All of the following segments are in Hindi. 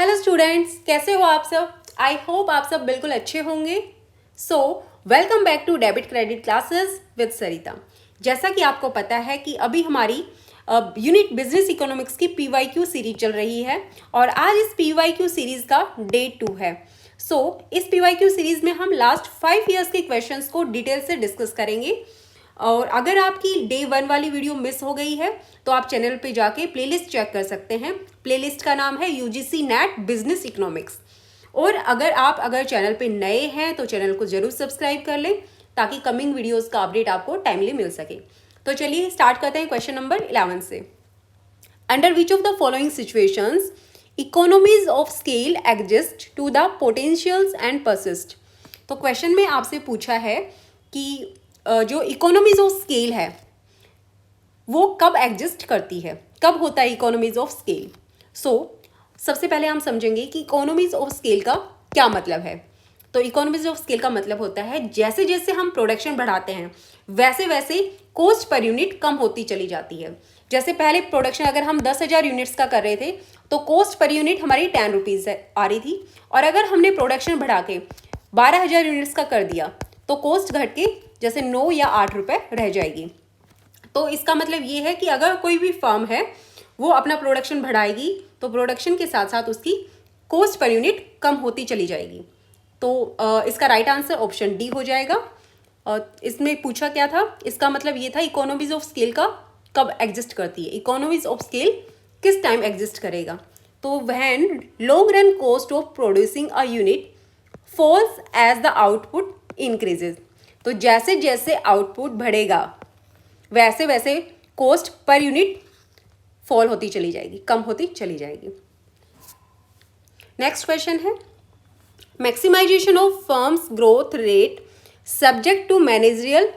हेलो स्टूडेंट्स, कैसे हो आप सब। आई होप आप सब बिल्कुल अच्छे होंगे। So welcome back to debit credit classes with Sarita. जैसा कि आपको पता है कि अभी हमारी यूनिट बिजनेस इकोनॉमिक्स की PYQ सीरीज चल रही है और आज इस PYQ सीरीज का डे 2 है। इस PYQ सीरीज में हम लास्ट 5 ईयर्स के क्वेश्चंस को डिटेल से डिस्कस करेंगे। और अगर आपकी डे 1 वाली वीडियो मिस हो गई है तो आप चैनल पे जाके प्लेलिस्ट चेक कर सकते हैं। प्लेलिस्ट का नाम है UGC NET बिजनेस इकोनॉमिक्स। और अगर चैनल पे नए हैं तो चैनल को जरूर सब्सक्राइब कर लें ताकि कमिंग वीडियोस का अपडेट आपको टाइमली मिल सके। तो चलिए स्टार्ट करते हैं क्वेश्चन नंबर 11 से। Under which of the following situations economies of scale exist to the potentials and persist. तो क्वेश्चन में आपसे पूछा है कि जो इकोनॉमीज ऑफ स्केल है वो कब एग्जिस्ट करती है, कब होता है इकोनॉमीज ऑफ स्केल। सबसे पहले हम समझेंगे कि इकोनॉमीज ऑफ स्केल का क्या मतलब है। तो इकोनॉमीज ऑफ स्केल का मतलब होता है जैसे जैसे हम प्रोडक्शन बढ़ाते हैं वैसे वैसे कॉस्ट पर यूनिट कम होती चली जाती है। जैसे पहले प्रोडक्शन अगर हम 10,000 यूनिट्स का कर रहे थे तो कॉस्ट पर यूनिट हमारी 10 रुपीज़ आ रही थी, और अगर हमने प्रोडक्शन बढ़ा के 12,000 यूनिट्स का कर दिया तो कॉस्ट घट के जैसे 9 या 8 रुपये रह जाएगी। तो इसका मतलब ये है कि अगर कोई भी फर्म है वो अपना प्रोडक्शन बढ़ाएगी तो प्रोडक्शन के साथ साथ उसकी कॉस्ट पर यूनिट कम होती चली जाएगी। तो इसका राइट आंसर ऑप्शन डी हो जाएगा। और इसमें पूछा क्या था, इसका मतलब ये था इकोनॉमीज ऑफ स्केल का कब एग्जिस्ट करती है, इकोनॉमीज ऑफ स्केल किस टाइम एग्जिस्ट करेगा। तो when long run cost of producing a unit falls as the output increases. तो जैसे जैसे आउटपुट बढ़ेगा वैसे वैसे कॉस्ट पर यूनिट फॉल होती चली जाएगी, कम होती चली जाएगी। नेक्स्ट क्वेश्चन है maximisation of firms growth rate subject to managerial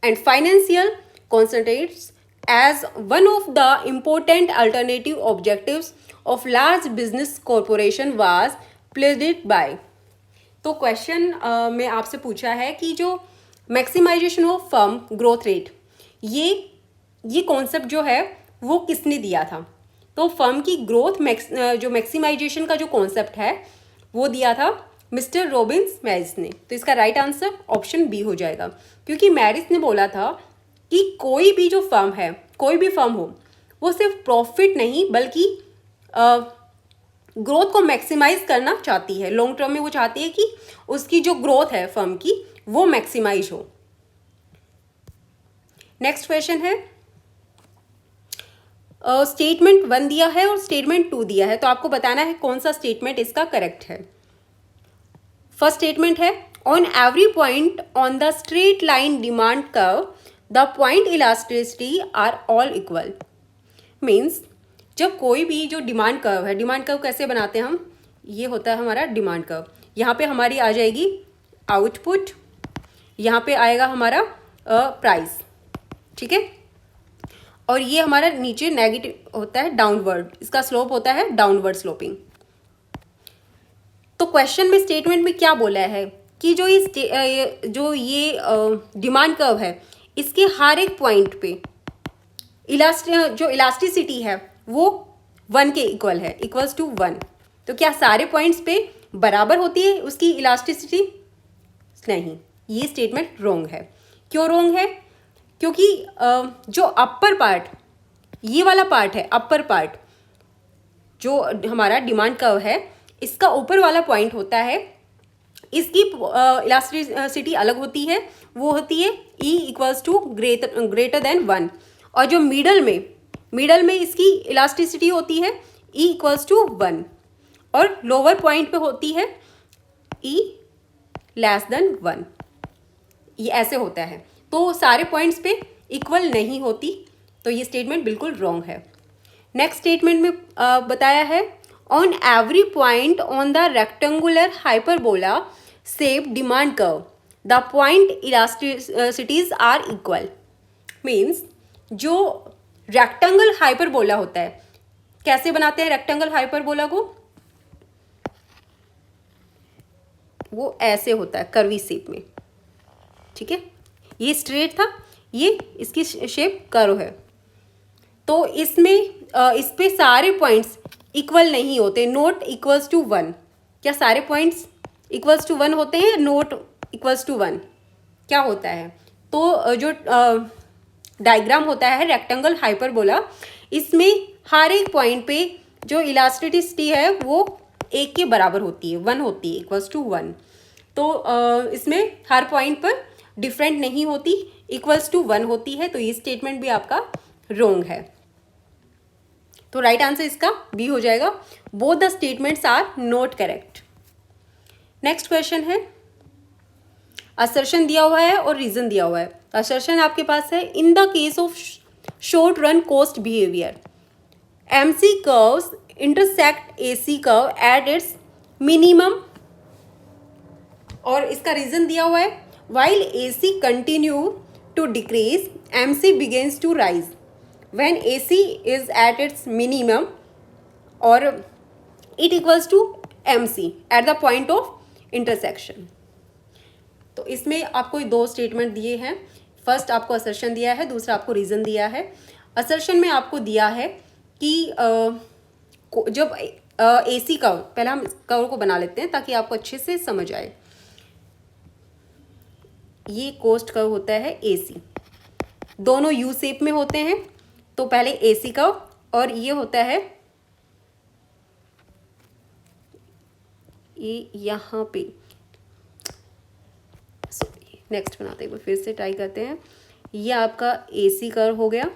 and financial constraints as one of the important alternative objectives of large business corporation was pleaded by. तो क्वेश्चन में आपसे पूछा है कि जो maximisation of firm growth rate ये कॉन्सेप्ट जो है वो किसने दिया था। तो फर्म की ग्रोथ जो मैक्सिमाइजेशन का जो कॉन्सेप्ट है वो दिया था मिस्टर रॉबिन्स मैरिस ने। तो इसका राइट आंसर ऑप्शन बी हो जाएगा, क्योंकि मैरिस ने बोला था कि कोई भी जो फर्म है, कोई भी फर्म हो, वो सिर्फ प्रॉफिट नहीं बल्कि ग्रोथ को मैक्सिमाइज करना चाहती है। लॉन्ग टर्म में वो चाहती है कि उसकी जो ग्रोथ है फर्म की वो मैक्सिमाइज हो। नेक्स्ट क्वेश्चन है स्टेटमेंट 1 दिया है और स्टेटमेंट 2 दिया है, तो आपको बताना है कौन सा स्टेटमेंट इसका करेक्ट है। फर्स्ट स्टेटमेंट है on every point on the straight line demand curve the point elasticity are all equal. Means जब कोई भी जो डिमांड कर्व है, डिमांड कर्व कैसे बनाते हैं हम, ये होता है हमारा डिमांड कर्व। यहाँ पे हमारी आ जाएगी आउटपुट, यहाँ पे आएगा हमारा प्राइस, ठीक है, और ये हमारा नीचे नेगेटिव होता है डाउनवर्ड, इसका स्लोप होता है डाउनवर्ड स्लोपिंग। तो क्वेश्चन में स्टेटमेंट में क्या बोला है कि जो ये डिमांड कर्व है इसके हर एक पॉइंट पे जो इलास्टिसिटी है वो 1 के इक्वल है, इक्वल्स टू 1। तो क्या सारे पॉइंट्स पे बराबर होती है उसकी इलास्टिसिटी? नहीं, ये स्टेटमेंट रॉन्ग है। क्यों रॉन्ग है? क्योंकि जो अपर पार्ट, ये वाला पार्ट है अपर पार्ट, जो हमारा डिमांड कर्व है इसका ऊपर वाला पॉइंट होता है, इसकी इलास्टिसिटी अलग होती है, वो होती है E equals to greater than 1। और जो मिडल में इसकी इलास्टिसिटी होती है E इक्वल्स टू 1, और लोअर पॉइंट पे होती है E लेस देन 1। ये ऐसे होता है, तो सारे पॉइंट्स पे इक्वल नहीं होती, तो ये स्टेटमेंट बिल्कुल रॉन्ग है। नेक्स्ट स्टेटमेंट में बताया है on every point on the rectangular hyperbola shape demand curve the point elasticities are equal. Means जो रेक्टेंगल हाइपरबोला होता है, कैसे बनाते हैं रेक्टेंगल हाइपरबोला को, वो ऐसे होता है कर्वी शेप में, ठीक है, ये स्ट्रेट था, ये इसकी शेप कर्व है। तो इसमें इस पे सारे पॉइंट्स इक्वल नहीं होते, नोट इक्वल्स टू वन। क्या सारे पॉइंट्स इक्वल्स टू वन होते हैं, नोट इक्वल्स टू वन क्या होता है? तो जो डायग्राम होता है रेक्टेंगल हाइपरबोला, इसमें हर एक पॉइंट पे जो इलास्टिसिटी है वो एक के बराबर होती है, वन होती है, इक्वल्स टू वन। तो इसमें हर पॉइंट पर डिफरेंट नहीं होती, इक्वल्स टू वन होती है। तो ये स्टेटमेंट भी आपका रॉन्ग है। तो राइट आंसर इसका बी हो जाएगा, both the statements are not correct. Next question है, असर्शन दिया हुआ है और रीजन दिया हुआ है। असर्शन आपके पास है, in the case of short run cost behaviour MC curves intersect AC curve at its minimum, और इसका रीजन दिया हुआ है, while AC continue to decrease MC begins to rise when AC is at its minimum or it equals to MC at the point of intersection। तो इसमें आपको दो स्टेटमेंट दिए हैं, फर्स्ट आपको असर्शन दिया है, दूसरा आपको रीजन दिया है। असर्शन में आपको दिया है कि जब AC कर्व, पहले हम कर्व को बना लेते हैं ताकि आपको अच्छे से समझ आए। ये कोस्ट कर्व होता है AC, दोनों यू शेप में होते हैं। तो पहले AC कर्व, और ये होता है ये यहाँ पे, नेक्स्ट बनाते हैं, फिर से ट्राई करते हैं। ये आपका AC कर्व हो गया।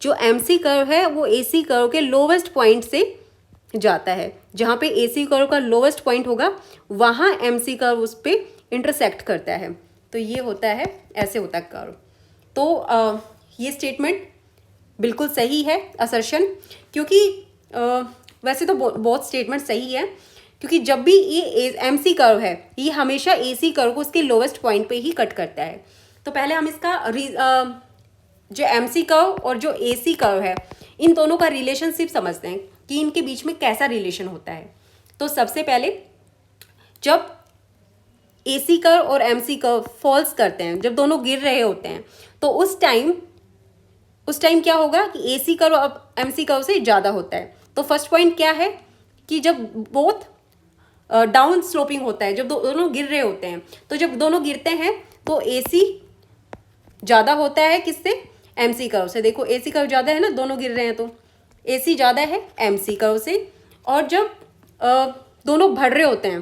जो MC कर्व है वो AC कर्व के लोवेस्ट पॉइंट से जाता है, जहाँ पे AC कर्व का लोवेस्ट पॉइंट होगा वहाँ MC कर्व उस पर इंटरसेक्ट करता है। तो ये होता है, ऐसे होता है कर्व। तो ये स्टेटमेंट बिल्कुल सही है असर्शन, क्योंकि वैसे तो बहुत स्टेटमेंट सही है, क्योंकि जब भी ये MC कर्व है ये हमेशा AC कर्व को उसके लोवेस्ट पॉइंट पे ही कट करता है। तो पहले हम इसका जो MC कर्व और जो AC कर्व है इन दोनों का रिलेशनशिप समझते हैं कि इनके बीच में कैसा रिलेशन होता है। तो सबसे पहले जब AC कर्व और MC कर्व फॉल्स करते हैं, जब दोनों गिर रहे होते हैं, तो उस टाइम क्या होगा कि AC कर्व अब MC कर्व से ज़्यादा होता है। तो फर्स्ट पॉइंट क्या है कि जब बोथ डाउन स्लोपिंग होता है, जब दोनों गिर रहे होते हैं, तो जब दोनों गिरते हैं तो AC ज़्यादा होता है किससे? MC कर्व से। देखो AC कर्व ज़्यादा है ना, दोनों गिर रहे हैं तो AC ज़्यादा है MC कर्व से। और जब दोनों बढ़ रहे होते हैं,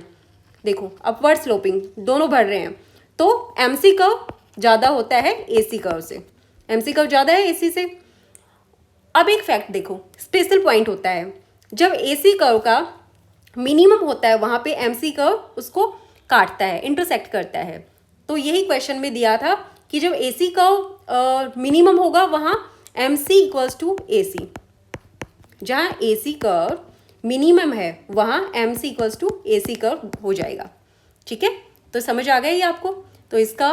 देखो अपवर्ड स्लोपिंग, दोनों बढ़ रहे हैं, तो MC कर्व ज़्यादा होता है AC कर्व से, MC कर्व ज़्यादा है AC से। अब एक फैक्ट देखो, स्पेशल पॉइंट होता है, जब AC कर्व का मिनिमम होता है वहाँ पे MC कर्व उसको काटता है, इंटरसेक्ट करता है। तो यही क्वेश्चन में दिया था कि जब AC कर्व मिनिमम होगा वहाँ MC इक्वल्स टू AC, जहाँ AC कर्व मिनिमम है वहाँ MC equals to AC curve हो जाएगा। ठीक है, तो समझ आ गया ये आपको? तो इसका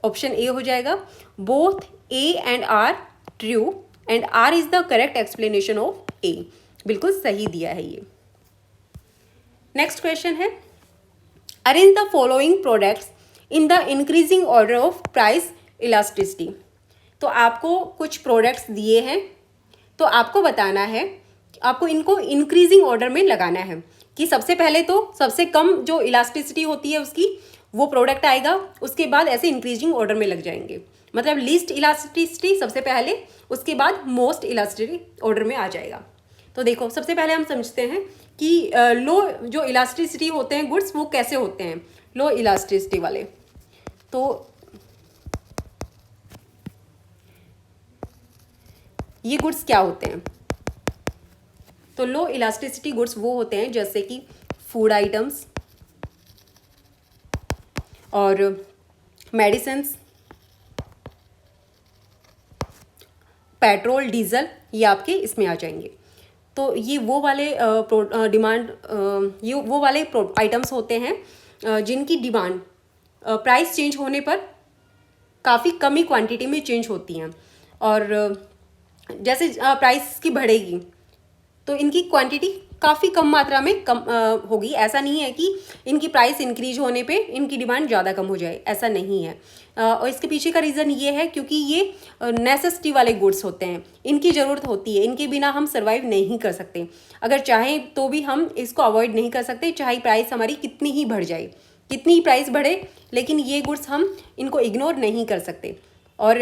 ऑप्शन ए हो जाएगा, both A and R true and R is the correct explanation of A। बिल्कुल सही दिया है ये। नेक्स्ट क्वेश्चन है, arrange the following products in the increasing order of price elasticity. तो आपको कुछ प्रोडक्ट्स दिए हैं, तो आपको बताना है, आपको इनको इंक्रीजिंग ऑर्डर में लगाना है कि सबसे पहले तो सबसे कम जो इलास्टिसिटी होती है उसकी वो प्रोडक्ट आएगा, उसके बाद ऐसे इंक्रीजिंग ऑर्डर में लग जाएंगे। मतलब लीस्ट इलास्टिसिटी सबसे पहले, उसके बाद मोस्ट इलास्टिसिटी ऑर्डर में आ जाएगा। तो देखो सबसे पहले हम समझते हैं कि लो जो इलास्टिसिटी होते हैं गुड्स वो कैसे होते हैं, लो इलास्टिसिटी वाले। तो ये गुड्स क्या होते हैं? तो लो इलास्टिसिटी गुड्स वो होते हैं जैसे कि फूड आइटम्स और मेडिसिन्स, पेट्रोल, डीजल, ये आपके इसमें आ जाएंगे। तो ये वो वाले ये वो वाले आइटम्स होते हैं जिनकी डिमांड प्राइस चेंज होने पर काफ़ी कम ही क्वांटिटी में चेंज होती हैं, और जैसे प्राइस की बढ़ेगी तो इनकी क्वांटिटी काफ़ी कम मात्रा में कम होगी। ऐसा नहीं है कि इनकी प्राइस इंक्रीज होने पे इनकी डिमांड ज़्यादा कम हो जाए, ऐसा नहीं है। और इसके पीछे का रीज़न ये है क्योंकि ये नेसेसिटी वाले गुड्स होते हैं, इनकी ज़रूरत होती है, इनके बिना हम सर्वाइव नहीं कर सकते। अगर चाहें तो भी हम इसको अवॉइड नहीं कर सकते, चाहे प्राइस हमारी कितनी ही बढ़ जाए, कितनी ही प्राइस बढ़े, लेकिन ये गुड्स हम इनको इग्नोर नहीं कर सकते। और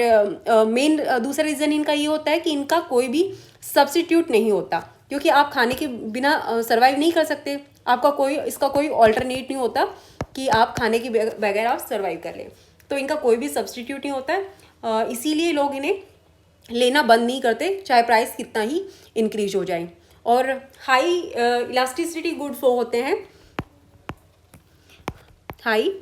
मेन दूसरा रीज़न इनका ये होता है कि इनका कोई भी सब्स्टिट्यूट नहीं होता, क्योंकि आप खाने के बिना सर्वाइव नहीं कर सकते, आपका इसका कोई ऑल्टरनेट नहीं होता कि आप खाने के बगैर आप सर्वाइव कर लें। तो इनका कोई भी सब्स्टिट्यूट नहीं होता है, इसीलिए लोग इन्हें लेना बंद नहीं करते, चाहे प्राइस कितना ही इंक्रीज हो जाए। और हाई इलास्टिसिटी गुड वो होते हैं, high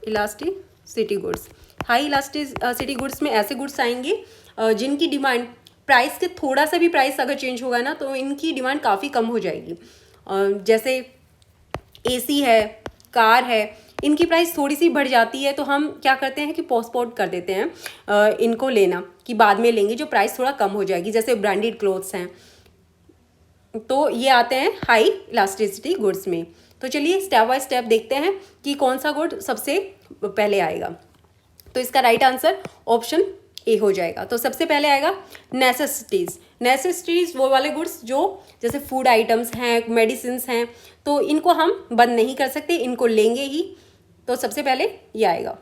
elasticity goods. High elasticity goods में ऐसे गुड्स आएंगे जिनकी डिमांड प्राइस के थोड़ा सा भी प्राइस अगर चेंज होगा ना तो इनकी डिमांड काफ़ी कम हो जाएगी। जैसे एसी है, कार है, इनकी प्राइस थोड़ी सी बढ़ जाती है तो हम क्या करते हैं कि पोस्टपोन कर देते हैं इनको लेना, कि बाद में लेंगे जो प्राइस थोड़ा कम हो जाएगी। जैसे ब्रांडेड क्लोथ्स हैं, तो ये आते हैं हाई इलास्टिसिटी गुड्स में। तो चलिए स्टेप बाय स्टेप देखते हैं कि कौन सा गुड सबसे पहले आएगा। तो इसका राइट आंसर ऑप्शन ए हो जाएगा। तो सबसे पहले आएगा नेसेसिटीज़। नेसेसिटीज़ वो वाले गुड्स जो जैसे फूड आइटम्स हैं, मेडिसिन्स हैं, तो इनको हम बंद नहीं कर सकते, इनको लेंगे ही। तो सबसे पहले ये आएगा।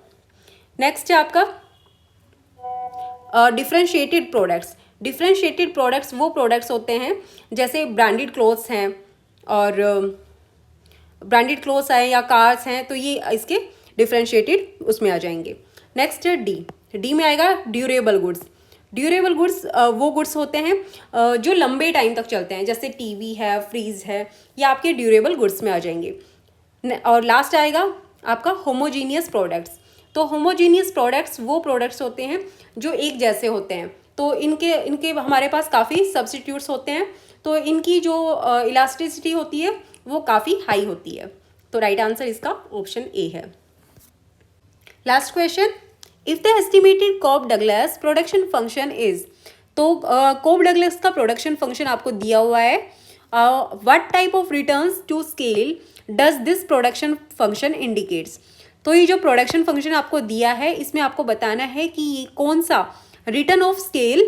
नेक्स्ट है आपका डिफ्रेंशिएटेड प्रोडक्ट्स। डिफ्रेंशिएटेड प्रोडक्ट्स वो प्रोडक्ट्स होते हैं जैसे ब्रांडेड क्लोथ्स हैं, और ब्रांडेड क्लोथ्स हैं या कार्स हैं, तो ये इसके डिफ्रेंशिएटेड उसमें आ जाएंगे। नेक्स्ट है डी में आएगा ड्यूरेबल गुड्स। ड्यूरेबल गुड्स वो गुड्स होते हैं जो लंबे टाइम तक चलते हैं, जैसे टीवी है, फ्रीज है, ये आपके ड्यूरेबल गुड्स में आ जाएंगे। और लास्ट आएगा आपका होमोजीनियस प्रोडक्ट्स। तो होमोजीनियस प्रोडक्ट्स वो प्रोडक्ट्स होते हैं जो एक जैसे होते हैं, तो इनके हमारे पास काफ़ी सब्स्टिट्यूट्स होते हैं, तो इनकी जो इलास्टिसिटी होती है वो काफ़ी हाई होती है। तो राइट आंसर इसका ऑप्शन ए है। Last question, if the estimated Cobb Douglas production function is. तो कोप डगलस का प्रोडक्शन फंक्शन आपको दिया हुआ है। What type of returns to scale does this production function indicates. तो ये जो प्रोडक्शन फंक्शन आपको दिया है इसमें आपको बताना है कि ये कौन सा रिटर्न ऑफ स्केल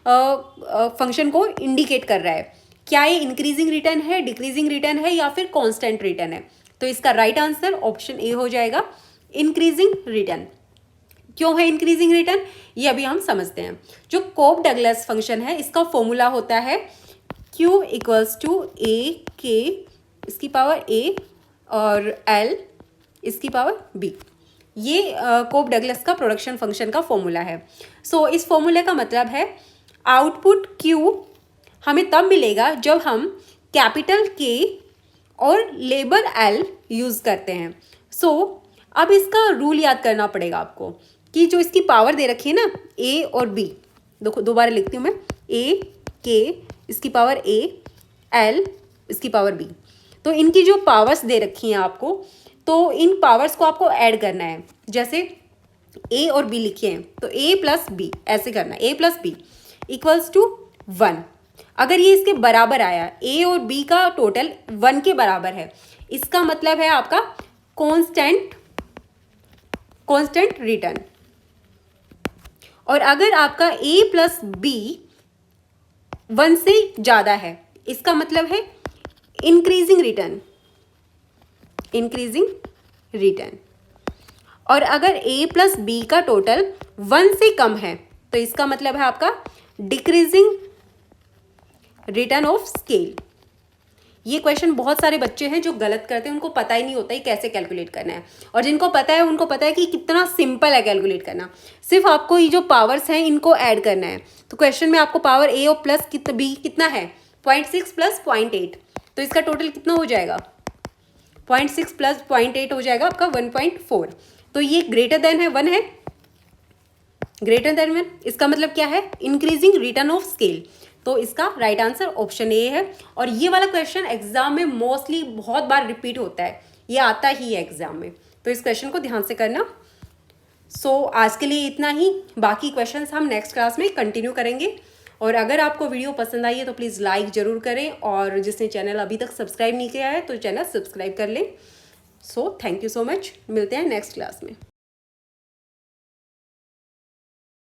फंक्शन को इंडिकेट कर रहा है। क्या ये इंक्रीजिंग रिटर्न है, डिक्रीजिंग रिटर्न है, या फिर कांस्टेंट रिटर्न है। तो इसका राइट आंसर ऑप्शन ए हो जाएगा, इंक्रीजिंग रिटर्न। क्यों है इंक्रीजिंग रिटर्न, ये अभी हम समझते हैं। जो कोप डगलस फंक्शन है इसका फॉर्मूला होता है Q इक्वल्स टू ए के इसकी पावर ए और L इसकी पावर B। ये कोप डगलस का प्रोडक्शन फंक्शन का फॉर्मूला है। सो इस फॉर्मूले का मतलब है आउटपुट Q हमें तब मिलेगा जब हम कैपिटल K और लेबर L यूज़ करते हैं। सो अब इसका रूल याद करना पड़ेगा आपको कि जो इसकी पावर दे रखी है ना A और B, देखो दोबारा लिखती हूँ मैं, A K इसकी पावर A, L इसकी पावर B। तो इनकी जो पावर्स दे रखी हैं आपको, तो इन पावर्स को आपको ऐड करना है। जैसे A और B लिखे हैं तो A प्लस B ऐसे करना है, A plus B equals to 1। अगर ये इसके बराबर आया, A और B का टोटल 1 के बराबर है, इसका मतलब है आपका कांस्टेंट रिटर्न। और अगर आपका A प्लस B 1 से ज़्यादा है, इसका मतलब है इंक्रीजिंग रिटर्न। और अगर A प्लस B का टोटल 1 से कम है तो इसका मतलब है आपका डिक्रीजिंग रिटर्न ऑफ स्केल। ये क्वेश्चन बहुत सारे बच्चे हैं जो गलत करते हैं, उनको पता ही नहीं होता है कैसे कैलकुलेट करना है, और जिनको पता है उनको पता है कि कितना सिंपल है कैलकुलेट करना। सिर्फ आपको ये जो पावर्स हैं इनको ऐड करना है। तो क्वेश्चन में आपको पावर A और प्लस B कितना है, 0.6 प्लस 0.8, तो इसका टोटल कितना हो जाएगा, 0.6 प्लस 0.8 हो जाएगा आपका 1.4। तो ये ग्रेटर देन है 1 है, ग्रेटर देन 1, इसका मतलब क्या है, इंक्रीजिंग रिटर्न ऑफ स्केल। तो इसका राइट आंसर ऑप्शन ए है। और ये वाला क्वेश्चन एग्जाम में मोस्टली बहुत बार रिपीट होता है, ये आता ही है एग्जाम में, तो इस क्वेश्चन को ध्यान से करना। सो आज के लिए इतना ही, बाकी क्वेश्चंस हम नेक्स्ट क्लास में कंटिन्यू करेंगे। और अगर आपको वीडियो पसंद आई है तो प्लीज़ लाइक ज़रूर करें, और जिसने चैनल अभी तक सब्सक्राइब नहीं किया है तो चैनल सब्सक्राइब कर लें। So thank you so much, मिलते हैं नेक्स्ट क्लास में।